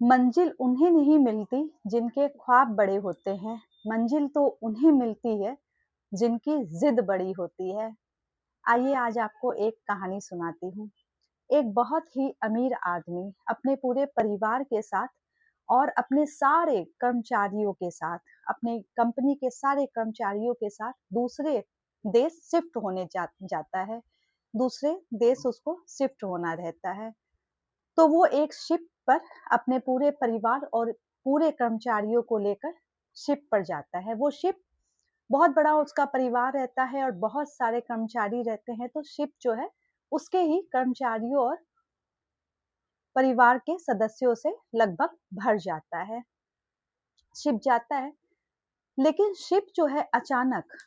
मंजिल उन्हें नहीं मिलती जिनके ख्वाब बड़े होते हैं, मंजिल तो उन्हें मिलती है जिनकी जिद बड़ी होती है। आइए आज आपको एक कहानी सुनाती हूँ। एक बहुत ही अमीर आदमी अपने पूरे परिवार के साथ और अपने सारे कर्मचारियों के साथ, अपने कंपनी के सारे कर्मचारियों के साथ दूसरे देश शिफ्ट होने जाता है। दूसरे देश उसको शिफ्ट होना रहता है। तो वो एक शिप पर अपने पूरे परिवार और पूरे कर्मचारियों को लेकर शिप पर जाता है। वो शिप बहुत बड़ा उसका परिवार रहता है और बहुत सारे कर्मचारी रहते हैं, तो शिप जो है उसके ही कर्मचारियों और परिवार के सदस्यों से लगभग भर जाता है। शिप जाता है, लेकिन शिप जो है अचानक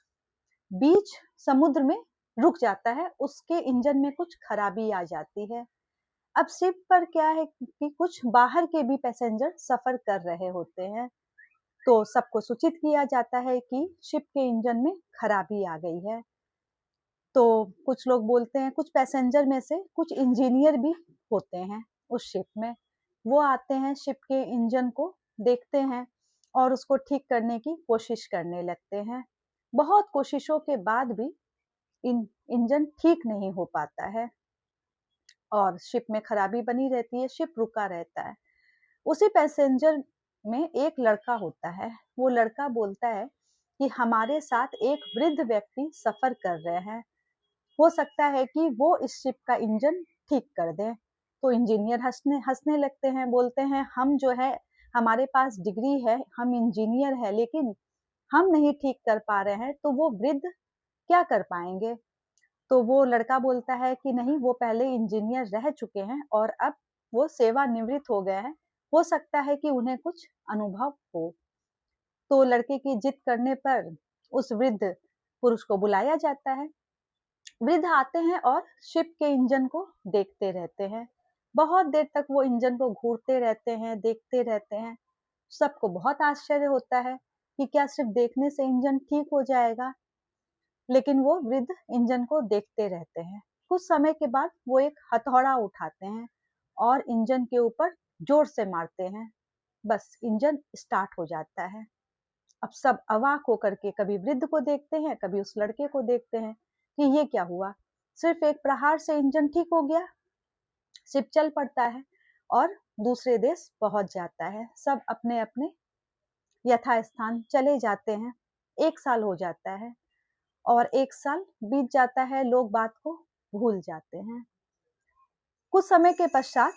बीच समुद्र में रुक जाता है। उसके इंजन में कुछ खराबी आ जाती है। अब शिप पर क्या है कि कुछ बाहर के भी पैसेंजर सफर कर रहे होते हैं, तो सबको सूचित किया जाता है कि शिप के इंजन में खराबी आ गई है। तो कुछ लोग बोलते हैं, कुछ पैसेंजर में से कुछ इंजीनियर भी होते हैं उस शिप में। वो आते हैं, शिप के इंजन को देखते हैं और उसको ठीक करने की कोशिश करने लगते हैं। बहुत कोशिशों के बाद भी इंजन ठीक नहीं हो पाता है और शिप में खराबी बनी रहती है, शिप रुका रहता है। उसी पैसेंजर में एक लड़का होता है। वो लड़का बोलता है कि हमारे साथ एक वृद्ध व्यक्ति सफर कर रहे हैं, हो सकता है कि वो इस शिप का इंजन ठीक कर दें। तो इंजीनियर हंसने हंसने लगते हैं, बोलते हैं हम जो है, हमारे पास डिग्री है, हम इंजीनियर है, लेकिन हम नहीं ठीक कर पा रहे हैं, तो वो वृद्ध क्या कर पाएंगे। तो वो लड़का बोलता है कि नहीं, वो पहले इंजीनियर रह चुके हैं और अब वो सेवानिवृत्त हो गए हैं, हो सकता है कि उन्हें कुछ अनुभव हो। तो लड़के की जिद करने पर उस वृद्ध पुरुष को बुलाया जाता है। वृद्ध आते हैं और शिप के इंजन को देखते रहते हैं। बहुत देर तक वो इंजन को घूरते रहते हैं, देखते रहते हैं। सबको बहुत आश्चर्य होता है कि क्या सिर्फ देखने से इंजन ठीक हो जाएगा, लेकिन वो वृद्ध इंजन को देखते रहते हैं। कुछ समय के बाद वो एक हथौड़ा उठाते हैं और इंजन के ऊपर जोर से मारते हैं। बस इंजन स्टार्ट हो जाता है। अब सब अवाक होकर के कभी वृद्ध को देखते हैं, कभी उस लड़के को देखते हैं कि ये क्या हुआ। सिर्फ एक प्रहार से इंजन ठीक हो गया, शिप चल पड़ता है और दूसरे देश पहुंच जाता है। सब अपने अपने यथास्थान चले जाते हैं। 1 साल हो जाता है और 1 साल बीत जाता है, लोग बात को भूल जाते हैं। कुछ समय के पश्चात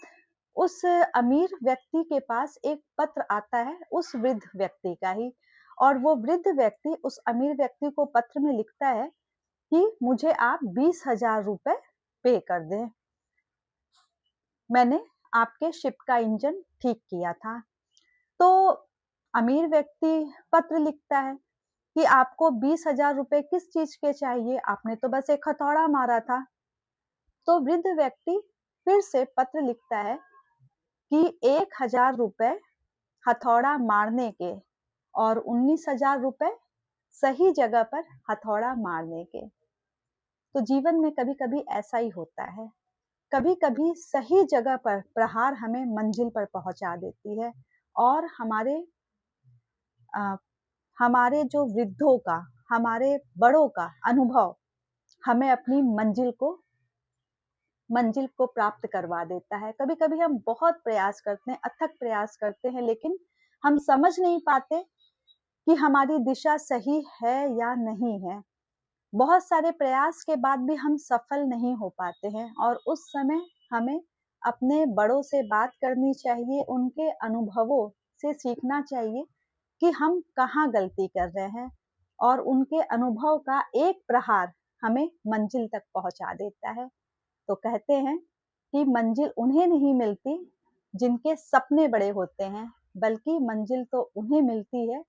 उस अमीर व्यक्ति के पास एक पत्र आता है, उस वृद्ध व्यक्ति का ही। और वो वृद्ध व्यक्ति उस अमीर व्यक्ति को पत्र में लिखता है कि मुझे आप 20,000 रुपए पे कर दें, मैंने आपके शिप का इंजन ठीक किया था। तो अमीर व्यक्ति पत्र लिखता है कि आपको 20,000 रुपए किस चीज के चाहिए, आपने तो बस एक हथौड़ा मारा था। तो वृद्ध व्यक्ति फिर से पत्र लिखता है कि 1,000 रुपए हथौड़ा मारने के और 19,000 रुपए सही जगह पर हथौड़ा मारने के। तो जीवन में कभी-कभी ऐसा ही होता है। कभी-कभी सही जगह पर प्रहार हमें मंजिल पर पहुंचा देती है और अ, हमारे जो वृद्धों का, हमारे बड़ों का अनुभव हमें अपनी मंजिल को प्राप्त करवा देता है। कभी-कभी हम बहुत प्रयास करते हैं, अथक प्रयास करते हैं, लेकिन हम समझ नहीं पाते कि हमारी दिशा सही है या नहीं है। बहुत सारे प्रयास के बाद भी हम सफल नहीं हो पाते हैं और उस समय हमें अपने बड़ों से बात करनी चाहिए, उनके अनुभवों से सीखना चाहिए कि हम कहाँ गलती कर रहे हैं और उनके अनुभव का एक प्रहार हमें मंजिल तक पहुंचा देता है। तो कहते हैं कि मंजिल उन्हें नहीं मिलती जिनके सपने बड़े होते हैं, बल्कि मंजिल तो उन्हें मिलती है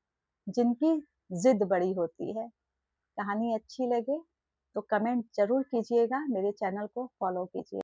जिनकी जिद बड़ी होती है। कहानी अच्छी लगे तो कमेंट जरूर कीजिएगा, मेरे चैनल को फॉलो कीजिए।